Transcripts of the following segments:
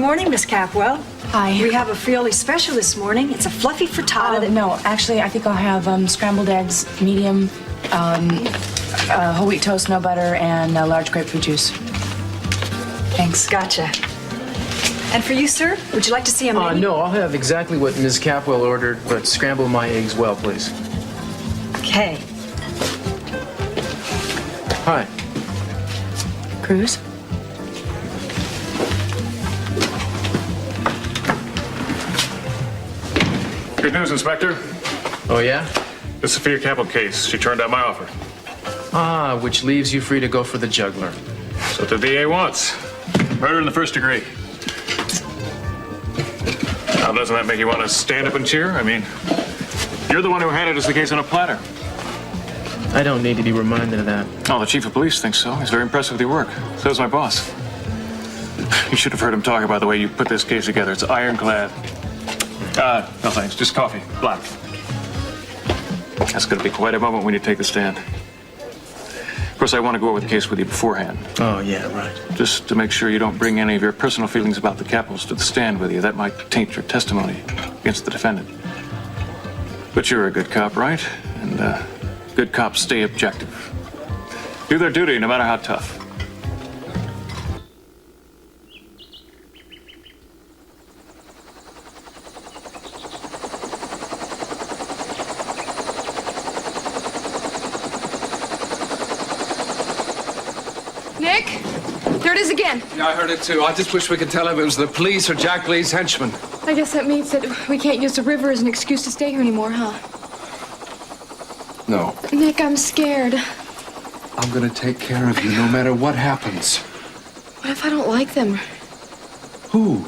morning, Miss Capwell. Hi. We have a fairly special this morning. It's a fluffy frittata. No, actually, I think I'll have scrambled eggs, medium, whole wheat toast, no butter, and a large grapefruit juice. Thanks. Gotcha. And for you, sir, would you like to see a menu? No, I'll have exactly what Ms. Capwell ordered, but scramble my eggs well, please. Okay. Hi. Cruz? Good news, Inspector. Oh, yeah? The Sophia Capel case. She turned down my offer. Ah, which leaves you free to go for the juggler. That's what the DA wants. Murder in the first degree. Now, doesn't that make you want to stand up and cheer? I mean, you're the one who handed us the case on a platter. I don't need to be reminded of that. Oh, the chief of police thinks so. He's very impressed with your work. So is my boss. You should have heard him talk about the way you put this case together. It's ironclad. No thanks. Just coffee. Black. That's going to be quite a moment when you take the stand. Of course, I want to go over the case with you beforehand. Oh, yeah, right. Just to make sure you don't bring any of your personal feelings about the Capels to the stand with you. That might taint your testimony against the defendant. But you're a good cop, right? And good cops stay objective. Do their duty no matter how tough. Nick? There it is again. Yeah, I heard it too. I just wish we could tell him it was the police or Jack Lee's henchmen. I guess that means that we can't use the river as an excuse to stay here anymore, huh? No. Nick, I'm scared. I'm gonna take care of you no matter what happens. What if I don't like them? Who?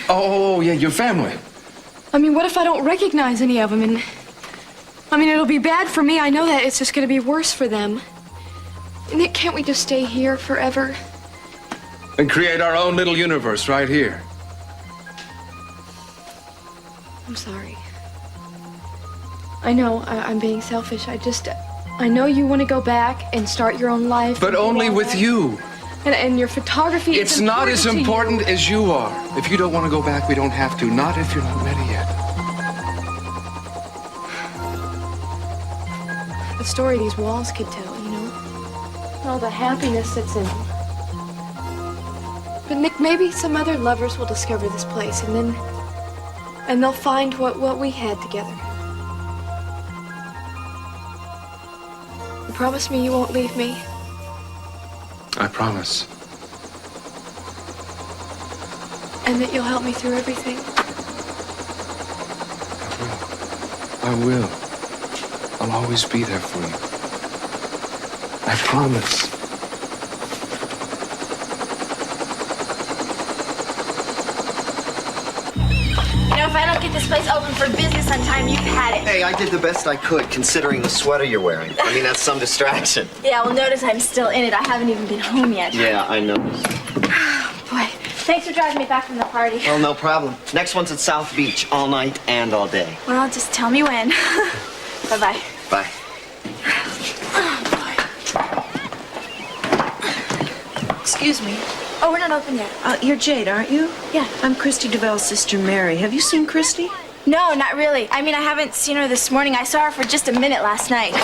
Oh, yeah, your family. I mean, what if I don't recognize any of them? And I mean, it'll be bad for me. I know that. It's just gonna be worse for them. Nick, can't we just stay here forever? And create our own little universe right here. I'm sorry. I know I'm being selfish. I know you want to go back and start your own life. But only with you. And your photography is It's not as important as you are. If you don't want to go back, we don't have to. Not if you're not ready yet. The story these walls could tell, you know? All the happiness that's in them. But Nick, maybe some other lovers will discover this place and they'll find what we had together. You promise me you won't leave me? I promise. And that you'll help me through everything? I will. I'll always be there for you. I promise. You know, if I don't get this place open for business on time, you've had it. Hey, I did the best I could, considering the sweater you're wearing. I mean, that's some distraction. Yeah, well, notice I'm still in it. I haven't even been home yet. Yeah, I know. Boy, thanks for driving me back from the party. Well, no problem. Next one's at South Beach, all night and all day. Well, just tell me when. Bye-bye. Bye. Excuse me. Oh, we're not open yet. You're Jade, aren't you? Yeah. I'm Christy Duvall's sister, Mary. Have you seen Christy? No, not really. I mean, I haven't seen her this morning. I saw her for just a minute last night.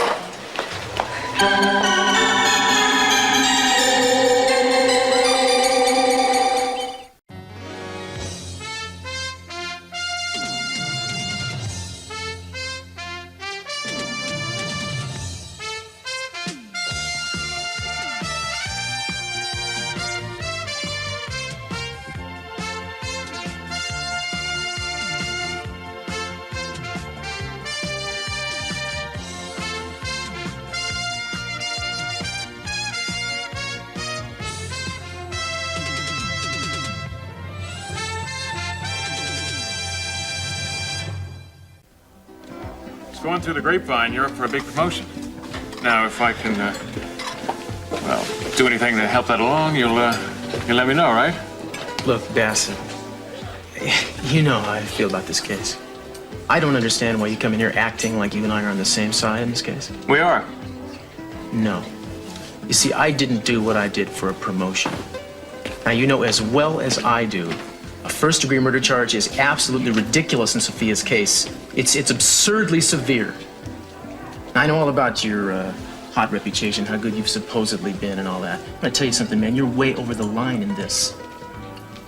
Going through the grapevine, you're up for a big promotion. Now, if I can, well, do anything to help that along, you'll let me know, right? Look, Bassett, you know how I feel about this case. I don't understand why you come in here acting like you and I are on the same side in this case. We are. No. You see, I didn't do what I did for a promotion. Now, you know as well as I do, a first-degree murder charge is absolutely ridiculous in Sophia's case. It's absurdly severe. I know all about your hot reputation, how good you've supposedly been and all that. I'm gonna tell you something, man. You're way over the line in this.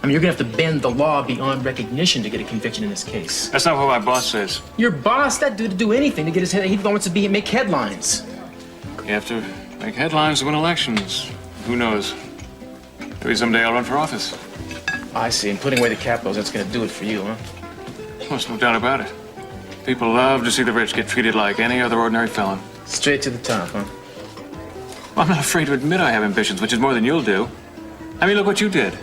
I mean, you're gonna have to bend the law beyond recognition to get a conviction in this case. That's not what my boss says. Your boss, that dude, to do anything to get his head, he wants to make headlines. You have to make headlines to win elections. Who knows? Maybe someday I'll run for office. I see, and putting away the capitals, that's gonna do it for you, huh? There's no doubt about it. People love to see the rich get treated like any other ordinary felon. Straight to the top, huh? Well, I'm not afraid to admit I have ambitions, which is more than you'll do. I mean, look what you did.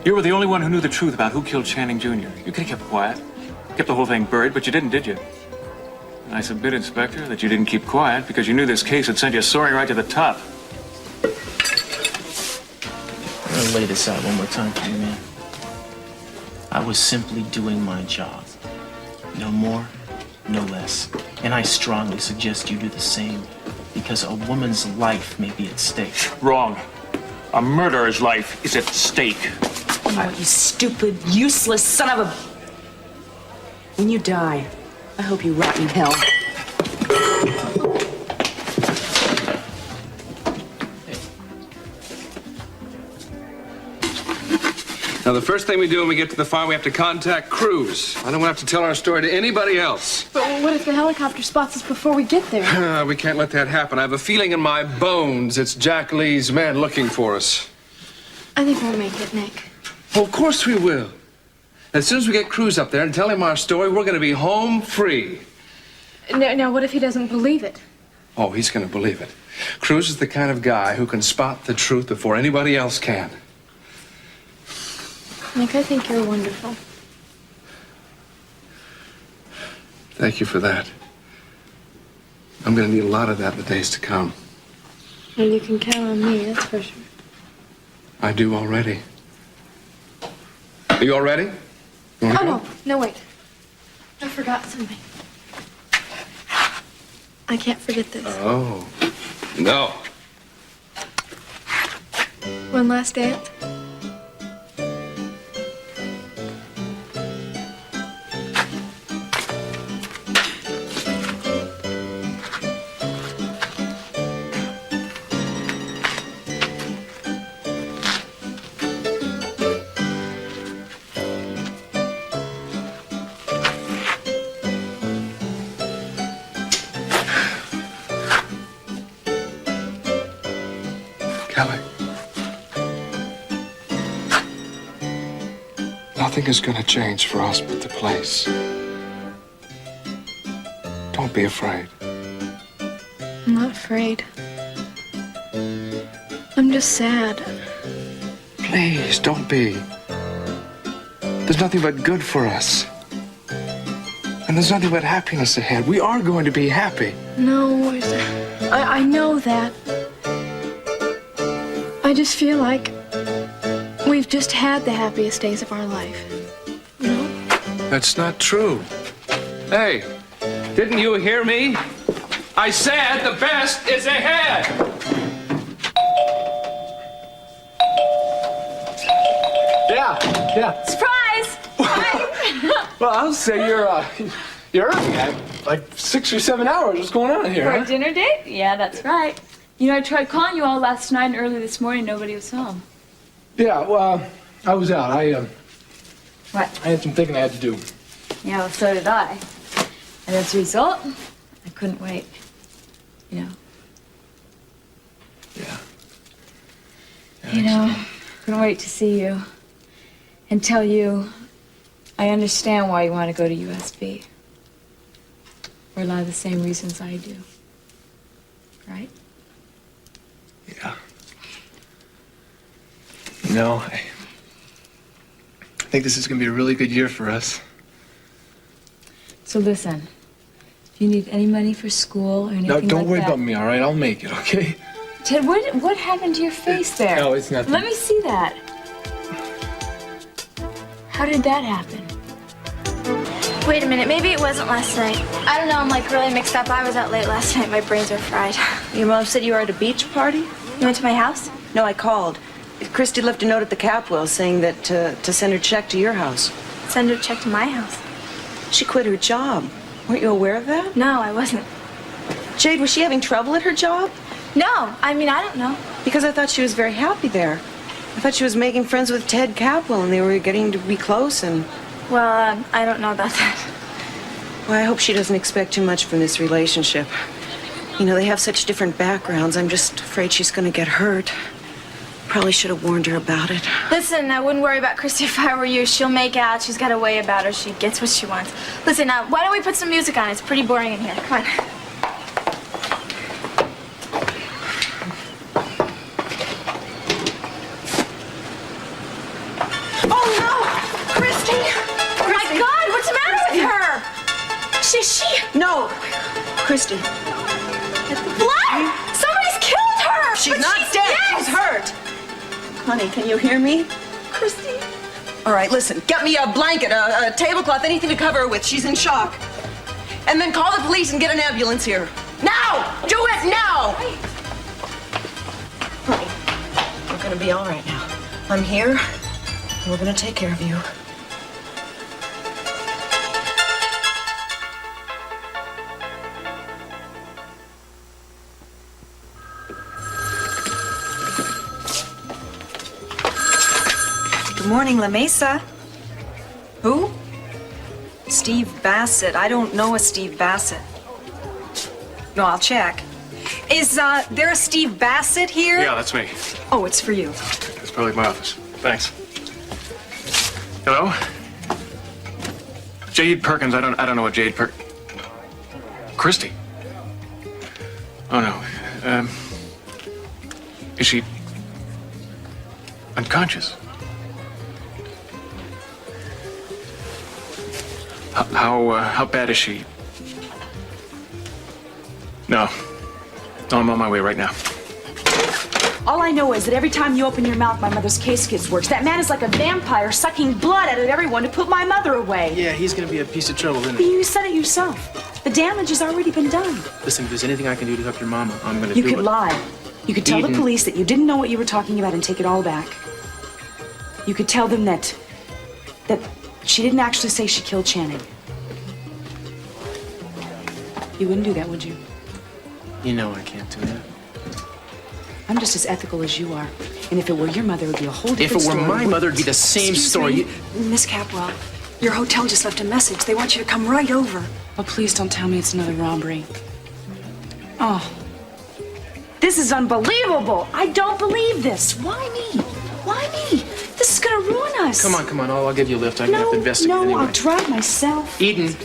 You were the only one who knew the truth about who killed Channing Jr. You could have kept quiet, kept the whole thing buried, but you didn't, did you? And I submit, Inspector, that you didn't keep quiet because you knew this case would send you soaring right to the top. I'm gonna lay this out one more time for you, man. I was simply doing my job. No more, no less. And I strongly suggest you do the same, because a woman's life may be at stake. Wrong. A murderer's life is at stake. Oh, you stupid, useless son of a... When you die, I hope you rot in hell. Now, the first thing we do when we get to the farm, we have to contact Cruz. I don't want to have to tell our story to anybody else. But what if the helicopter spots us before we get there? We can't let that happen. I have a feeling in my bones it's Jack Lee's men looking for us. I think we'll make it, Nick. Well, of course we will. As soon as we get Cruz up there and tell him our story, we're going to be home free. Now, what if he doesn't believe it? Oh, he's going to believe it. Cruz is the kind of guy who can spot the truth before anybody else can. Nick, I think you're wonderful. Thank you for that. I'm going to need a lot of that in the days to come. Well, you can count on me, that's for sure. I do already. Are you all ready? You wanna go? No, wait. I forgot something. I can't forget this. Oh, no. One last dance. Kelly. Nothing is going to change for us but the place. Don't be afraid. I'm not afraid. I'm just sad. Please, don't be. There's nothing but good for us. And there's nothing but happiness ahead. We are going to be happy. No, I know that. I just feel like we've just had the happiest days of our life. You know? That's not true. Hey, didn't you hear me? I said the best is ahead. Yeah. Surprise! Well, I'll say you're early. Like 6 or 7 hours. What's going on here? For Huh? a dinner date? Yeah, that's right. You know, I tried calling you all last night and early this morning. Nobody was home. Yeah. Well, I was out. What? I had some thinking I had to do. Yeah, well, so did I. And as a result, I couldn't wait. You know. Yeah. You know, couldn't wait to see you and tell you I understand why you want to go to USB. For a lot of the same reasons I do. Right? Yeah. You know, I think this is going to be a really good year for us. So listen, if you need any money for school or anything No, don't like worry that, about me, all right? I'll make it, okay? Ted, what happened to your face there? No, it's nothing. Let me see that. How did that happen? Wait a minute, maybe it wasn't last night. I don't know, I'm like really mixed up. I was out late last night. My brains are fried. Your mom said you were at a beach party? You went to my house? No, I called. Christy left a note at the Capwell saying that to send her check to your house. Send her a check to my house. She quit her job. Weren't you aware of that? No, I wasn't. Jade, was she having trouble at her job? No, I mean, I don't know. Because I thought she was very happy there. I thought she was making friends with Ted Capwell and they were getting to be close and... Well, I don't know about that. Well, I hope she doesn't expect too much from this relationship. You know, they have such different backgrounds. I'm just afraid she's gonna get hurt. Probably should have warned her about it. Listen, I wouldn't worry about Christy if I were you. She'll make out. She's got a way about her. She gets what she wants. Listen, why don't we put some music on? It's pretty boring in here. Come on. Oh, no! Christy! Oh, my God, what's the matter with her? She... No! Christy. Blood! Somebody's killed her! She's But not she's dead. She's hurt. Honey, can you hear me? Christy. All right, listen. Get me a blanket, a tablecloth, anything to cover her with. She's in shock. And then call the police and get an ambulance here. Now! Do it now! Honey, we're gonna be all right now. I'm here, and we're gonna take care of you. Good morning, La Mesa. Who? Steve Bassett. I don't know a Steve Bassett. No, I'll check. Is there a Steve Bassett here? Yeah, that's me. Oh, it's for you. It's probably my office. Thanks. Hello? Jade Perkins. I don't know what Jade Christy. Oh no. Is she unconscious? How bad is she? No. No, I'm on my way right now. All I know is that every time you open your mouth, my mother's case gets worse. That man is like a vampire sucking blood out of everyone to put my mother away. Yeah, he's gonna be a piece of trouble, isn't But he? you said it yourself. The damage has already been done. Listen, if there's anything I can do to help your mama, I'm gonna You do it. could lie. You could tell the Eden. police that you didn't know what you were talking about and take it all back. You could tell them that she didn't actually say she killed Channing. You wouldn't do that, would you? You know I can't do that. I'm just as ethical as you are. And if it were your mother, it would be a whole If different it were story. my mother, it'd be the same Excuse story. me, Miss Capwell, your hotel just left a message. They want you to come right over. Oh, please don't tell me it's another robbery. Oh. This is unbelievable. I don't believe this. Why me? Why me? This is gonna ruin us. Come on. I'll give you a lift. I'm gonna have to investigate no, anyway. I'll drive myself. Eden,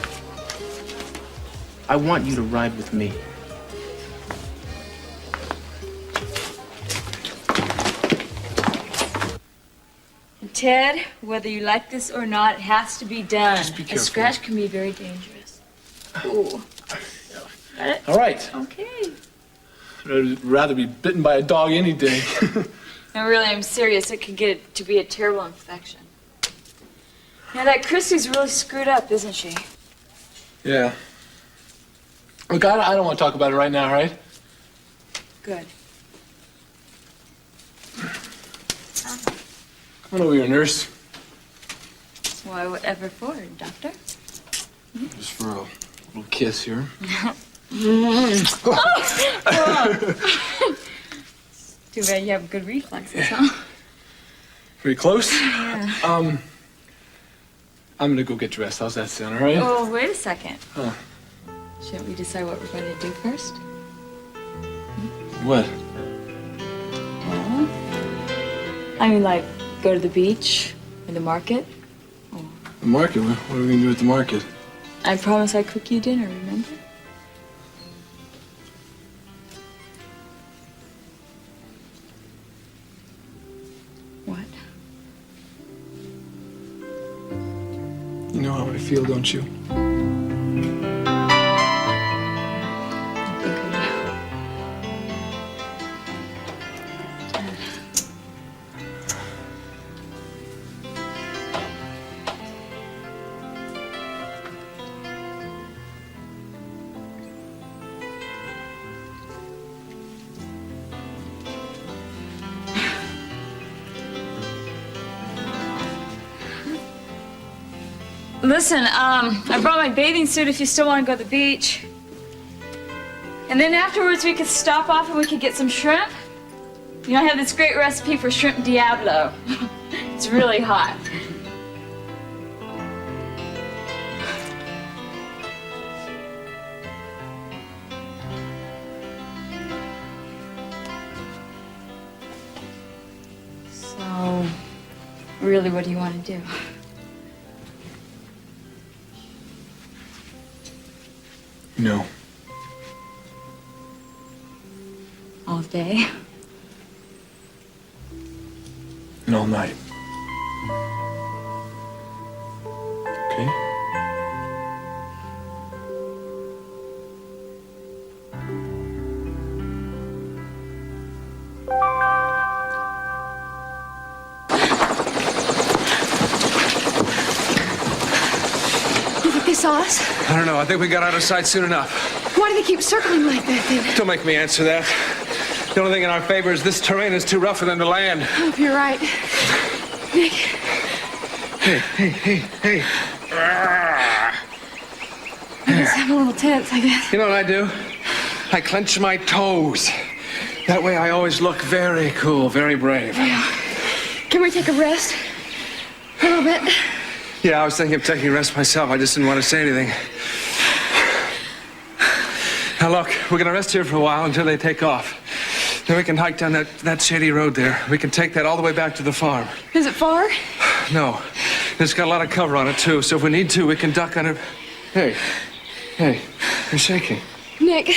I want you to ride with me. Ted, whether you like this or not, it has to be done. Just be A careful. scratch can be very dangerous. Ooh. Got it? All right. Okay. I'd rather be bitten by a dog any day. No, really, I'm serious. It could get to be a terrible infection. Now, that Christy's really screwed up, isn't she? Yeah. Look, I don't want to talk about it right now, right? Good. Come on over here, nurse. Why, whatever for, doctor? Just for a little kiss here. Too bad you have good reflexes, huh? Pretty close? Yeah. I'm gonna go get dressed. How's that sound, all right? Oh, wait a second. Huh. Shouldn't we decide what we're going to do first? What? Well, I mean, like, go to the beach or the market. The market? What are we gonna do at the market? I promised I'd cook you dinner, remember? What? You know how I feel, don't you? I think we know. Listen, I brought my bathing suit if you still want to go to the beach. And then afterwards we could stop off and we could get some shrimp. You know, I have this great recipe for shrimp Diablo. It's really hot. So, really, what do you want to do? No. All day? And all night. Okay? You think they saw us? I don't know. I think we got out of sight soon enough. Why do they keep circling like that then? Don't make me answer that. The only thing in our favor is this terrain is too rough for them to land. I hope you're right. Nick. Hey. I'm a little tense, I guess. You know what I do? I clench my toes. That way I always look very cool, very brave. Yeah. Can we take a rest? A little bit? Yeah, I was thinking of taking a rest myself. I just didn't want to say anything. Now look, we're gonna rest here for a while until they take off. Then we can hike down that shady road there. We can take that all the way back to the farm. Is it far? No. It's got a lot of cover on it, too, so if we need to, we can duck under... Hey, you're shaking. Nick,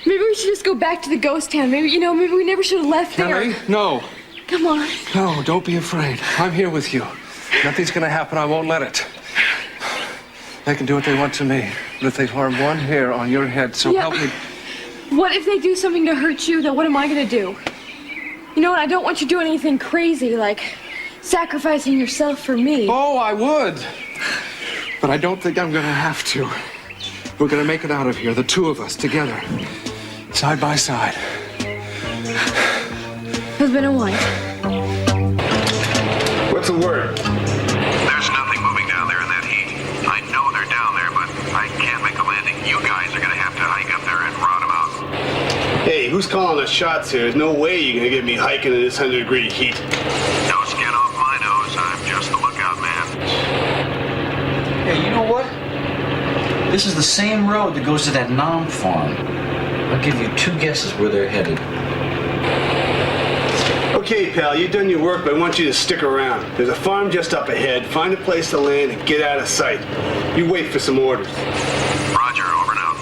maybe we should just go back to the ghost town. Maybe we never should have left there. Emily, no. Come on. No, don't be afraid. I'm here with you. Nothing's gonna happen. I won't let it. They can do what they want to me, but if they harm one hair on your head, so help me... What if they do something to hurt you, then what am I gonna do? You know what, I don't want you doing anything crazy, like sacrificing yourself for me. Oh, I would. But I don't think I'm gonna have to. We're gonna make it out of here, the two of us, together. Side by side. Husband and wife. What's the word? There's nothing moving down there in that heat. I know they're down there, but I can't make a landing. You guys are gonna have to hike up there and rout them out. Hey, who's calling the shots here? There's no way you're gonna get me hiking in this 100-degree heat. No skin off my nose. I'm just the lookout man. Hey, you know what? This is the same road that goes to that Nam farm. I'll give you 2 guesses where they're headed. Okay, pal, you've done your work, but I want you to stick around. There's a farm just up ahead. Find a place to land and get out of sight. You wait for some orders. Roger, over and out.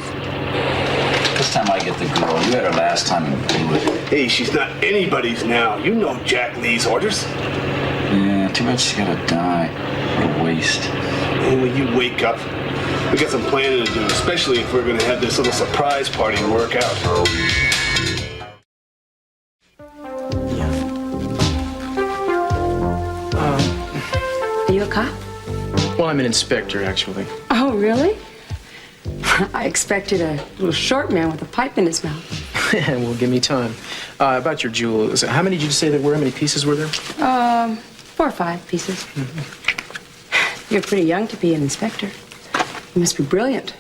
This time I get the girl. You had her last time and blew it. Hey, she's not anybody's now. You know Jack Lee's orders. Yeah, too bad she's gotta die. What a waste. Hey, when you wake up, we got some planning to do, especially if we're gonna have this little surprise party to work out. Are you a cop? Well, I'm an inspector, actually. Oh, really? I expected a little short man with a pipe in his mouth. Well, give me time. About your jewels, how many did you say there were? How many pieces were there? 4 or 5 pieces. Mm-hmm. You're pretty young to be an inspector. You must be brilliant.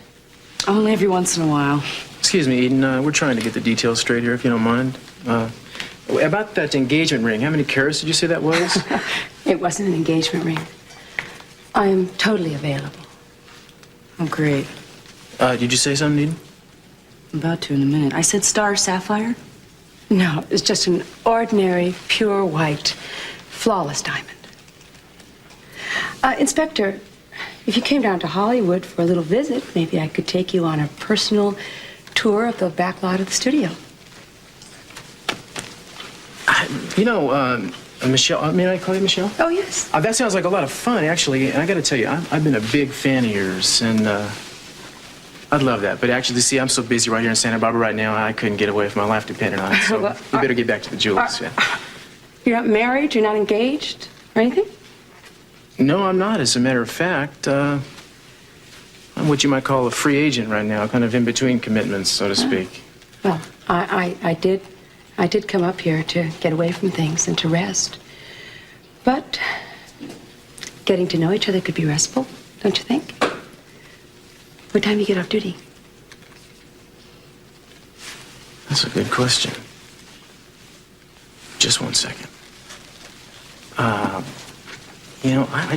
Only every once in a while. Excuse me, Eden. We're trying to get the details straight here, if you don't mind. About that engagement ring, how many carats did you say that was? It wasn't an engagement ring. I am totally available. Oh, great. Did you say something, Eden? I'm about to in a minute. I said star sapphire? No, it's just an ordinary, pure white, flawless diamond. Inspector, if you came down to Hollywood for a little visit, maybe I could take you on a personal tour of the back lot of the studio. Michelle, may I call you Michelle? Oh, yes. That sounds like a lot of fun, actually. And I got to tell you, I've been a big fan of yours, and I'd love that. But actually, see, I'm so busy right here in Santa Barbara right now, I couldn't get away if my life depended on it. So Well, we better get back to the jewels. Yeah. You're not married? You're not engaged? Or anything? No, I'm not. As a matter of fact, I'm what you might call a free agent right now, kind of in between commitments, so to speak. Well, I did come up here to get away from things and to rest. But getting to know each other could be restful, don't you think? What time do you get off duty? That's a good question. Just 1 second. I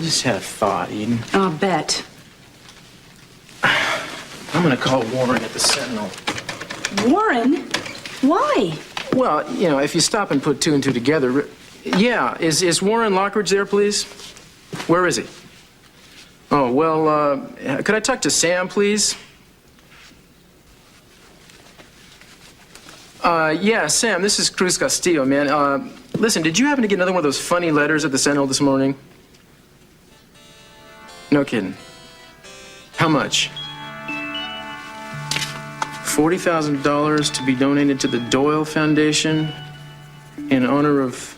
just had a thought, Eden. I'll bet. I'm gonna call Warren at the Sentinel. Warren? Why? Well, if you stop and put two and two together... Yeah, is Warren Lockridge there, please? Where is he? Oh, well, could I talk to Sam, please? Yeah, Sam, this is Cruz Castillo, man. Listen, did you happen to get another one of those funny letters at the Sentinel this morning? No kidding. How much? $40,000 to be donated to the Doyle Foundation in honor of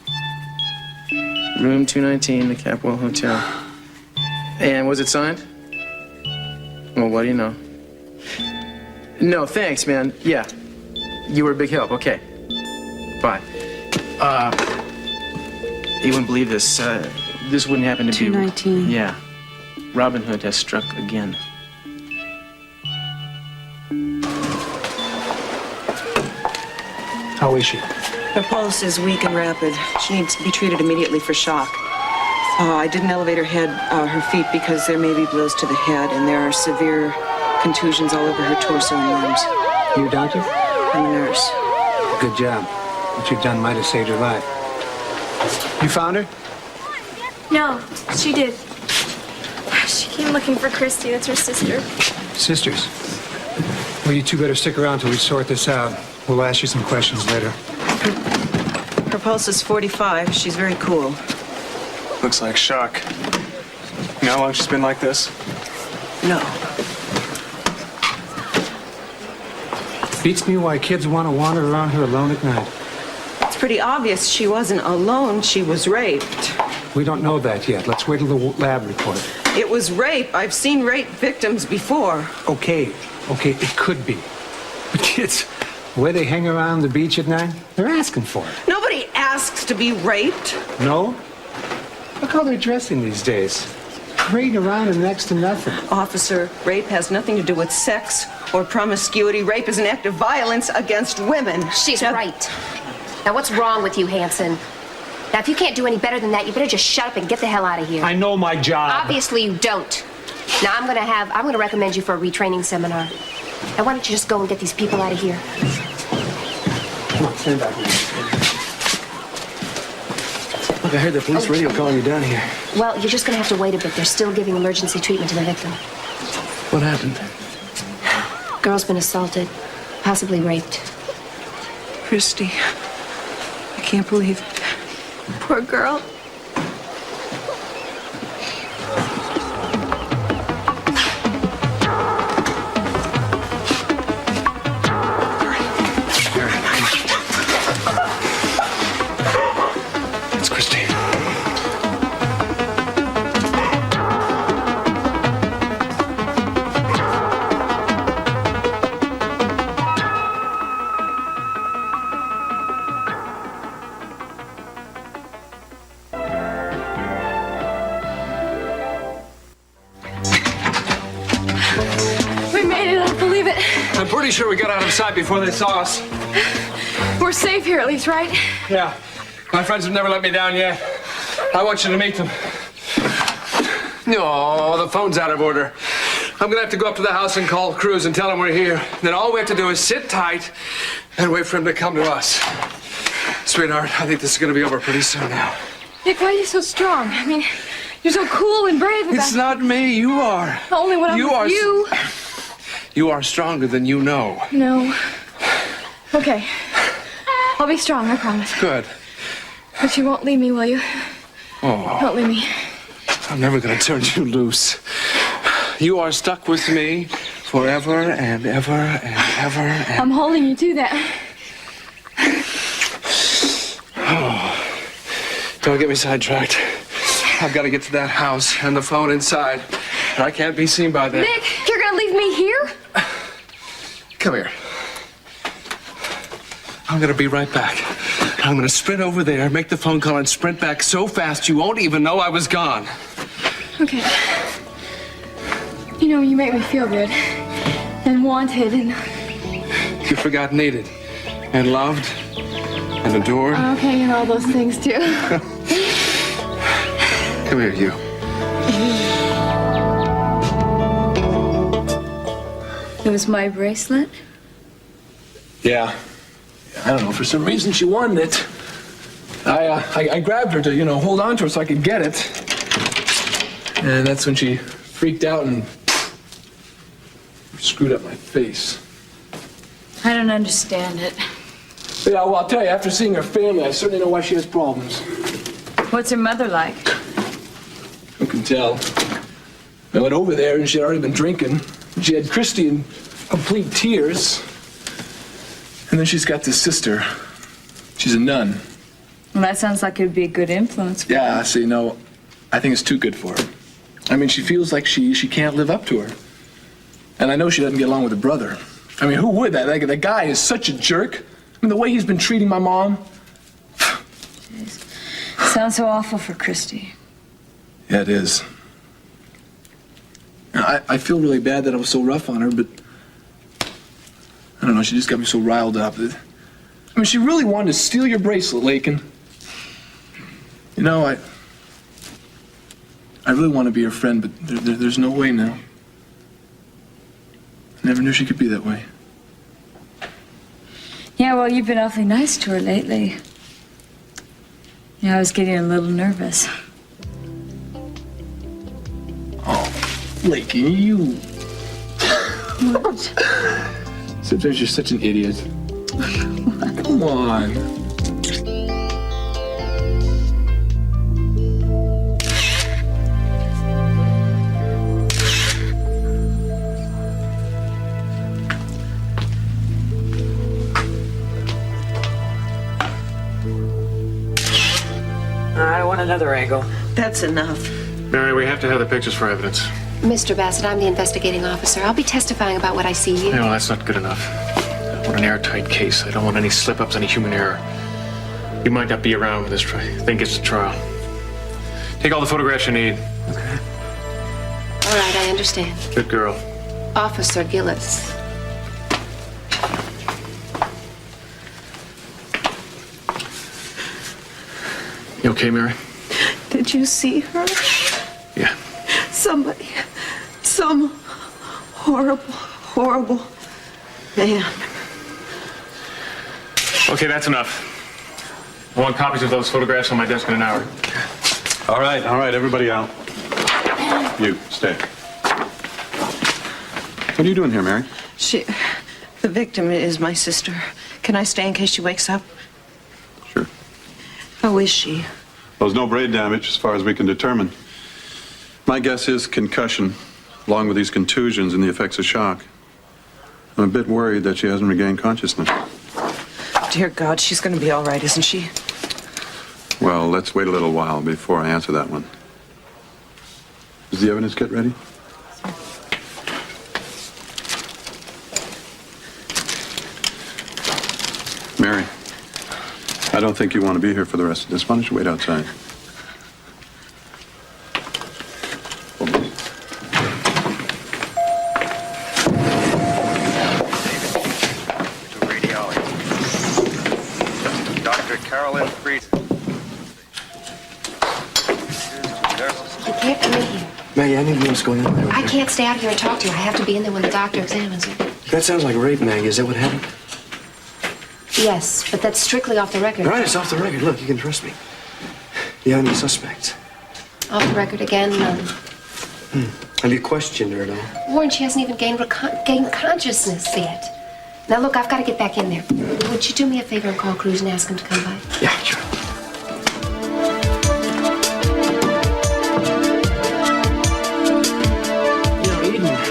room 219, the Capwell Hotel. And was it signed? Well, what do you know? No, thanks, man. Yeah. You were a big help. Okay. Bye. You wouldn't believe this. This wouldn't happen to be... 219. Yeah. Robin Hood has struck again. How is she? Her pulse is weak and rapid. She needs to be treated immediately for shock. I didn't elevate her feet because there may be blows to the head, and there are severe contusions all over her torso and limbs. You a doctor? I'm a nurse. Good job. What you've done might have saved her life. You found her? No, she did. She came looking for Christy. That's her sister. Sisters. Well, you two better stick around till we sort this out. We'll ask you some questions later. Her pulse is 45. She's very cool. Looks like shock. You know how long she's been like this? No. Beats me why kids want to wander around here alone at night. It's pretty obvious she wasn't alone. She was raped. We don't know that yet. Let's wait till the lab report. It was rape. I've seen rape victims before. Okay, it could be. But kids, the way they hang around the beach at night, they're asking for it. Nobody asks to be raped. No? Look how they're dressing these days. Parading around in next to nothing. Officer, rape has nothing to do with sex or promiscuity. Rape is an act of violence against women. She's right. Now, what's wrong with you, Hanson? Now, if you can't do any better than that, you better just shut up and get the hell out of here. I know my job. Obviously, you don't. Now, I'm gonna recommend you for a retraining seminar. Now, why don't you just go and get these people out of here? Come on, stand back. Look, I heard the police radio calling you down here. Well, you're just gonna have to wait a bit. They're still giving emergency treatment to the victim. What happened? Girl's been assaulted, possibly raped. Christy, I can't believe it. Poor girl. It's Christine. We made it, I don't believe it. I'm pretty sure we got out of sight before they saw us. We're safe here at least, right? Yeah. My friends have never let me down yet. I want you to meet them. No, the phone's out of order. I'm gonna have to go up to the house and call Cruz and tell him we're here. Then all we have to do is sit tight and wait for him to come to us. Sweetheart, I think this is gonna be over pretty soon now. Nick, why are you so strong? I mean, you're so cool and brave about It's not me, you are. Only when I'm with you. You are stronger than you know. No. Okay. I'll be strong, I promise. Good. But you won't leave me, will you? Oh, Don't leave me. I'm never gonna turn you loose. You are stuck with me forever and ever and ever and... I'm holding you to that. Oh, don't get me sidetracked. I've got to get to that house and the phone inside. And I can't be seen by them. Nick, you're gonna leave me here? Come here. I'm gonna be right back. I'm gonna sprint over there, make the phone call, and sprint back so fast you won't even know I was gone. Okay. You know, you make me feel good. And wanted and... You forgot needed. And loved. And adored. Okay, and all those things too. Come here, you. It was my bracelet? Yeah. I don't know, for some reason she wanted it. I grabbed her to, hold on to her so I could get it. And that's when she freaked out and screwed up my face. I don't understand it. Yeah, well, I'll tell you, after seeing her family, I certainly know why she has problems. What's her mother like? Who can tell? I went over there and she had already been drinking. She had Christy in complete tears. And then she's got this sister. She's a nun. Well, that sounds like it would be a good influence. Yeah, see, no, I think it's too good for her. I mean, she feels like she can't live up to her. And I know she doesn't get along with her brother. I mean, who would? That guy is such a jerk. I mean, the way he's been treating my mom. Jeez. Sounds so awful for Christy. Yeah, it is. I feel really bad that I was so rough on her, but I don't know, she just got me so riled up. I mean, she really wanted to steal your bracelet, Lakin. You know, I really want to be her friend, but there's no way now. I never knew she could be that way. Yeah, well, you've been awfully nice to her lately. Yeah, I was getting a little nervous. Oh, Lakin, you... What? Sometimes you're such an idiot. Come on. I want another angle. That's enough. Mary, we have to have the pictures for evidence. Mr. Bassett, I'm the investigating officer. I'll be testifying about what I see here. No, that's not good enough. I want an airtight case. I don't want any slip-ups, any human error. You might not be around when this thing gets to trial. Take all the photographs you need. Okay. All right, I understand. Good girl. Officer Gillis. You okay, Mary? Did you see her? Yeah. Somebody, some horrible man. Okay, that's enough. I want copies of those photographs on my desk in an hour. All right, everybody out. You, stay. What are you doing here, Mary? The victim is my sister. Can I stay in case she wakes up? Sure. How is she? Well, there's no brain damage as far as we can determine. My guess is concussion, along with these contusions and the effects of shock. I'm a bit worried that she hasn't regained consciousness. Dear God, she's going to be all right, isn't she? Well, let's wait a little while before I answer that one. Does the evidence get ready? Mary, I don't think you want to be here for the rest of this. Why don't you wait outside? Dr. Carolyn Fried. You can't come in here. Maggie, I need to know what's going on there. I can't stay out here and talk to you. I have to be in there when the doctor examines you. That sounds like rape, Maggie. Is that what happened? Yes, but that's strictly off the record. All right, it's off the record. Look, you can trust me. Do you have any suspects? Off the record again, none. Have you questioned her at all? Warren, she hasn't even gained consciousness yet. Now, look, I've got to get back in there. Would you do me a favor and call Cruz and ask him to come by? Yeah, sure.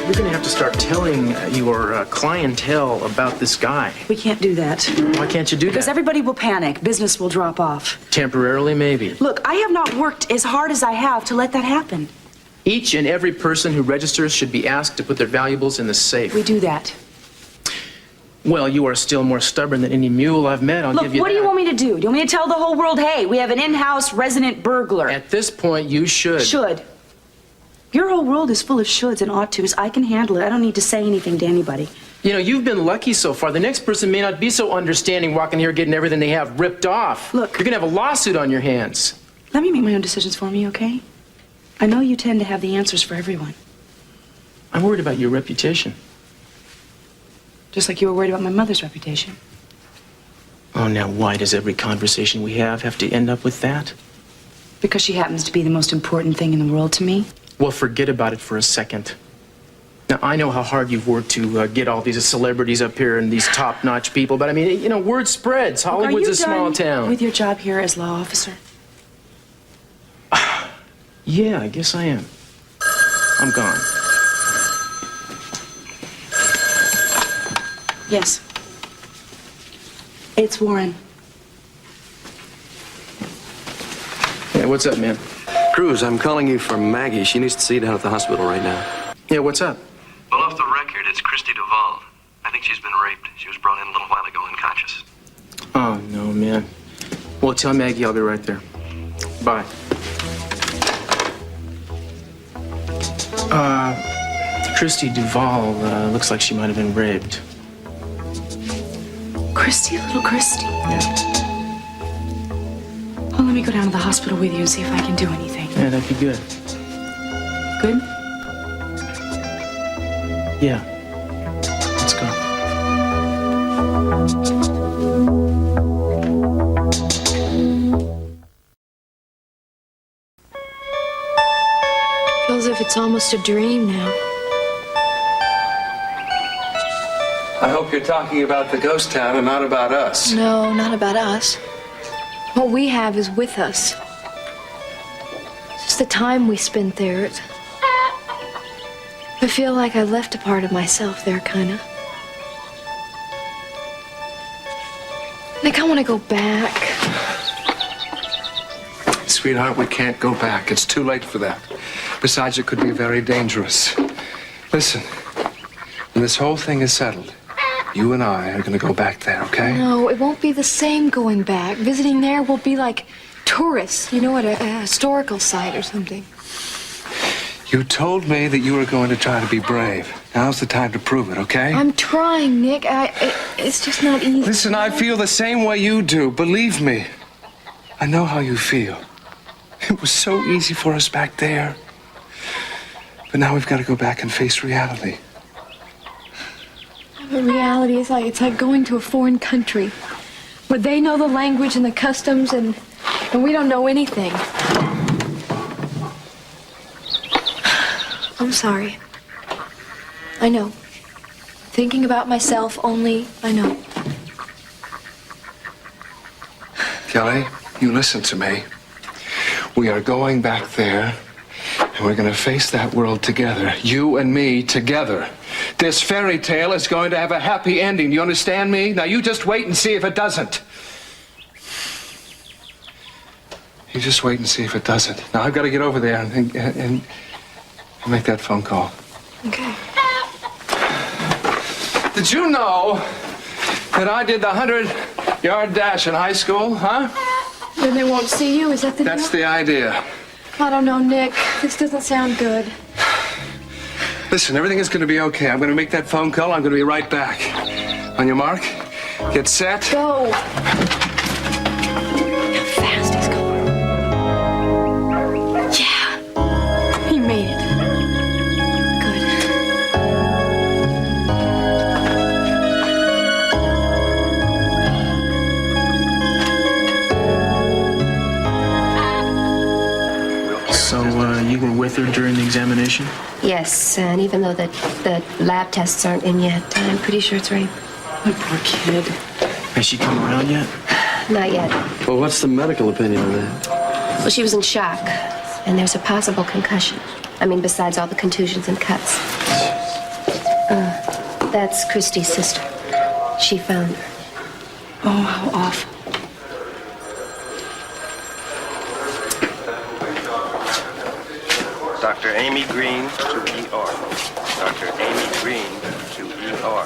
You're going to have to start telling your clientele about this guy. We can't do that. Why can't you do Because that? everybody will panic. Business will drop off. Temporarily, maybe. Look, I have not worked as hard as I have to let that happen. Each and every person who registers should be asked to put their valuables in the safe. We do that. Well, you are still more stubborn than any mule I've met. I'll Look, give you what that. do you want me to do? Do you want me to tell the whole world, hey, we have an in-house resident burglar? At this point, you should. Should. Your whole world is full of shoulds and ought tos. I can handle it. I don't need to say anything to anybody. You know, you've been lucky so far. The next person may not be so understanding, walking here getting everything they have ripped off. Look. You're gonna have a lawsuit on your hands. Let me make my own decisions for me, okay? I know you tend to have the answers for everyone. I'm worried about your reputation. Just like you were worried about my mother's reputation. Oh, now why does every conversation we have to end up with that? Because she happens to be the most important thing in the world to me. Well, forget about it for a second. Now, I know how hard you've worked to get all these celebrities up here and these top-notch people, but I mean, you know, word spreads. Hollywood's a small town. With your job here as law officer? Yeah, I guess I am. I'm gone. Yes. It's Warren. Yeah, what's up, man? Cruz, I'm calling you from Maggie. She needs to see you down at the hospital right now. Yeah, what's up? Well, off the record, it's Christy Duvall. I think she's been raped. She was brought in a little while ago unconscious. Oh, no, man. Well, tell Maggie I'll be right there. Bye. Christy Duvall, looks like she might have been raped. Christy, little Christy. Yeah. Oh, let me go down to the hospital with you and see if I can do anything. Yeah, that'd be good. Good? Yeah. Let's go. Feels as if it's almost a dream now. I hope you're talking about the ghost town and not about us. No, not about us. What we have is with us. It's just the time we spent there. I feel like I left a part of myself there, kinda. Nick, I want to go back. Sweetheart, we can't go back. It's too late for that. Besides, it could be very dangerous. Listen, when this whole thing is settled, you and I are going to go back there, okay? No, it won't be the same going back. Visiting there will be like tourists, you know, at a historical site or something. You told me that you were going to try to be brave. Now's the time to prove it, okay? I'm trying, Nick. It's just not easy. Listen, I feel the same way you do. Believe me. I know how you feel. It was so easy for us back there. But now we've got to go back and face reality. But reality is it's like going to a foreign country where they know the language and the customs and we don't know anything. I'm sorry. I know. Thinking about myself only, I know. Kelly, you listen to me. We are going back there, and we're going to face that world together. You and me together. This fairy tale is going to have a happy ending. Do you understand me? Now you just wait and see if it doesn't. You just wait and see if it doesn't. Now I've got to get over there and make that phone call. Okay. Did you know that I did the 100-yard dash in high school, huh? Then they won't see you? Is that the That's deal? the idea. I don't know, Nick. This doesn't sound good. Listen, everything is going to be okay. I'm going to make that phone call. I'm going to be right back. On your mark, get set. Go. How fast he's going. Yeah. He made it. So, you were with her during the examination? Yes, and even though the lab tests aren't in yet, I'm pretty sure it's rape. My poor kid. Has she come around yet? Not yet. Well, what's the medical opinion on that? Well, she was in shock, and there's a possible concussion. I mean, besides all the contusions and cuts. That's Christy's sister. She found her. Oh, how awful. Dr. Amy Green to ER. Dr. Amy Green to ER.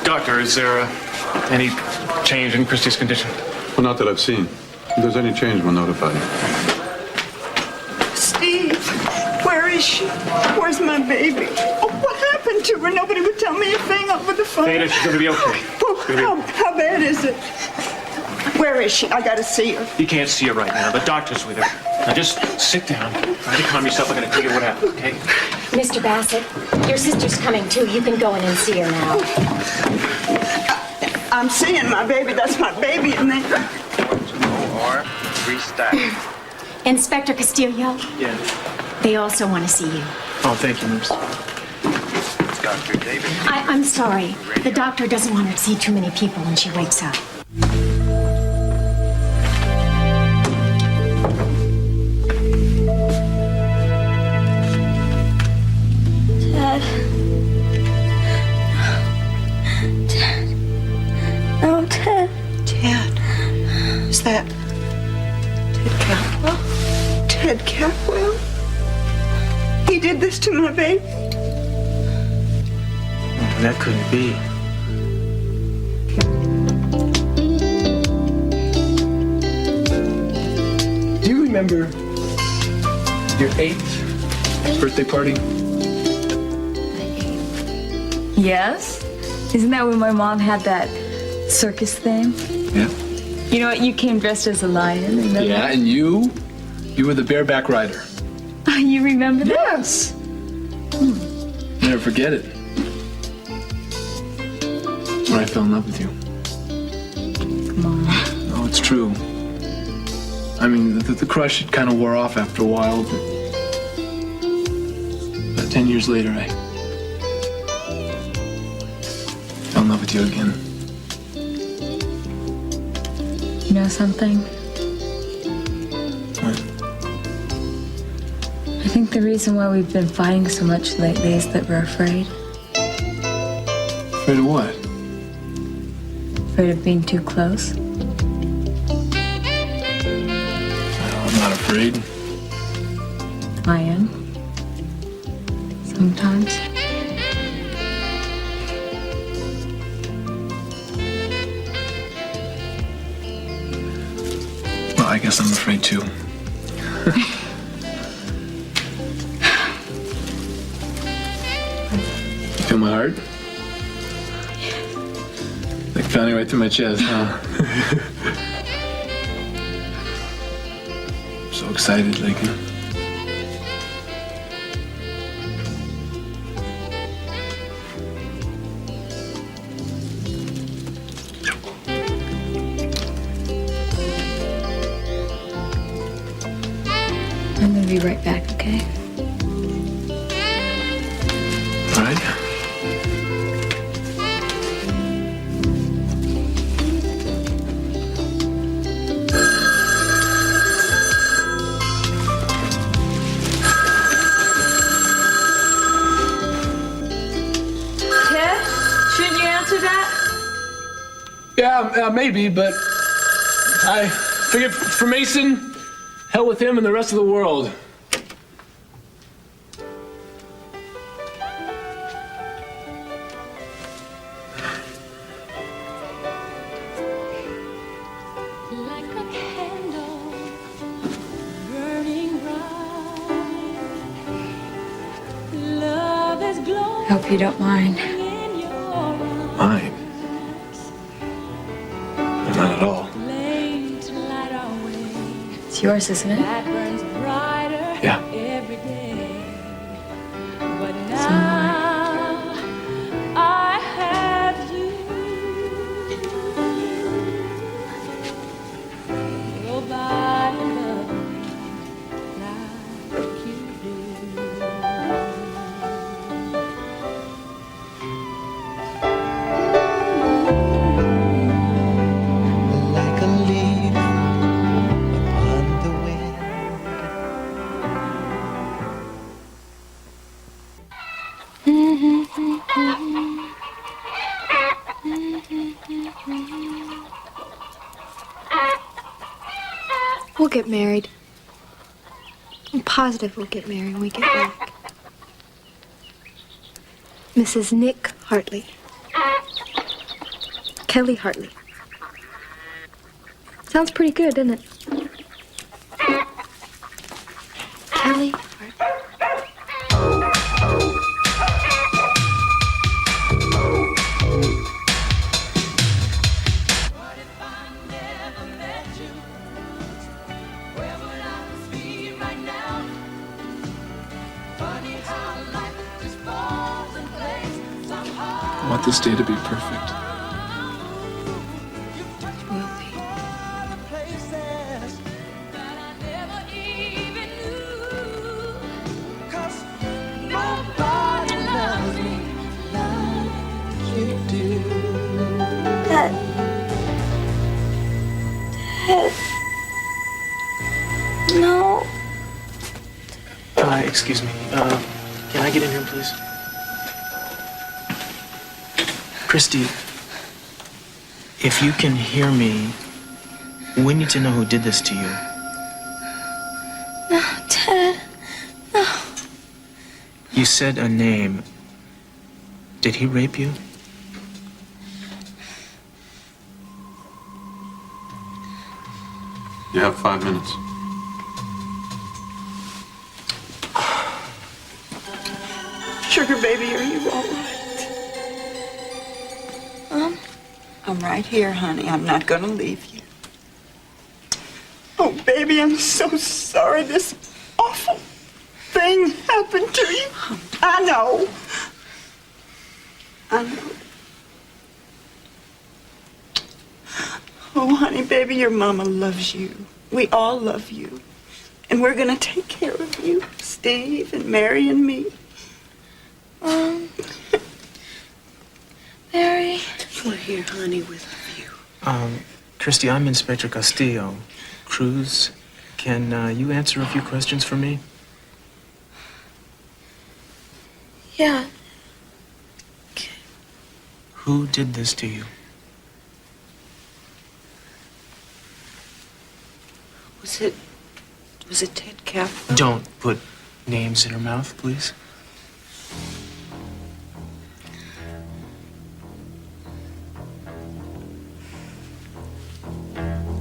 Doctor, is there any change in Christy's condition? Well, not that I've seen. If there's any change, we'll notify you. Steve, where is she? Where's my baby? Oh, what happened to her? Nobody would tell me a thing over the phone. Theda, she's gonna be okay. Oh, how bad is it? Where is she? I gotta see her. You can't see her right now. The doctor's with her. Now just sit down. Try to calm yourself. I'm gonna tell you what happened, okay? Mr. Bassett, your sister's coming too. You can go in and see her now. I'm seeing my baby. That's my baby in there. OR, restack. Inspector Castillo, Yeah. they also want to see you. Oh, thank you, nurse. Dr. David. I'm sorry. The doctor doesn't want her to see too many people when she wakes up. Dad. Dad. No, Ted. Ted. Is that Ted Capwell? Ted Capwell? He did this to my baby? That couldn't be. Do you remember your 8th birthday party? Yes? Isn't that when my mom had that circus thing? Yeah. You know what? You came dressed as a lion. Remember? Yeah, and you were the bareback rider. Oh, you remember that? Yes. Never forget it. When I fell in love with you. Come on. Oh, it's true. I mean, the crush, it kind of wore off after a while, but about 10 years later, I fell in love with you again. You know something? What? I think the reason why we've been fighting so much lately is that we're afraid. Afraid of what? Afraid of being too close. I'm not afraid. I am. Sometimes. Well, I guess I'm afraid too. You feel my heart? Like pounding right through my chest, huh? I'm so excited, like. I'm gonna be right back, okay? All right. Ted, shouldn't you answer that? Yeah, maybe, but I figured for Mason, hell with him and the rest of the world. Hope you don't mind. Mine? Not at all. It's yours, isn't it? Yeah. So am Like a leaf upon the wind. We'll get married. I'm positive we'll get married when we get back. Mrs. Nick Hartley. Kelly Hartley. Sounds pretty good, doesn't it? Kelly? I want this day to be perfect. Dad. No. Excuse me. Can I get in here, please? Christy, if you can hear me, we need to know who did this to you. No, Dad. No. You said a name. Did he rape you? You have 5 minutes. Sugar baby, are you all right? I'm right here, honey. I'm not gonna leave you. Oh, baby, I'm so sorry this awful thing happened to you. I know. I know. Oh, honey, baby, your mama loves you. We all love you. And we're gonna take care of you, Steve and Mary and me. Mary. We're here, honey, with you. Christy, I'm Inspector Castillo. Cruz, can you answer a few questions for me? Yeah. Who did this to you? Was it Ted Cap? Don't put names in her mouth, please.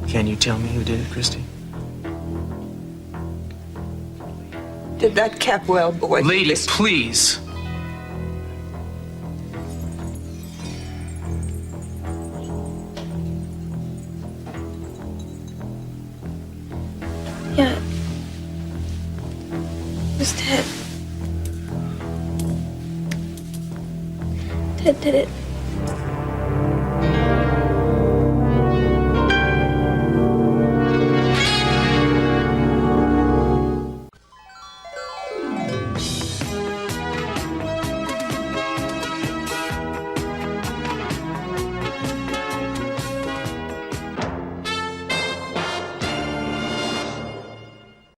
Can you tell me who did it, Christy? Did that Capwell boy... Lady, please. Yeah. It was Ted. Ted did it.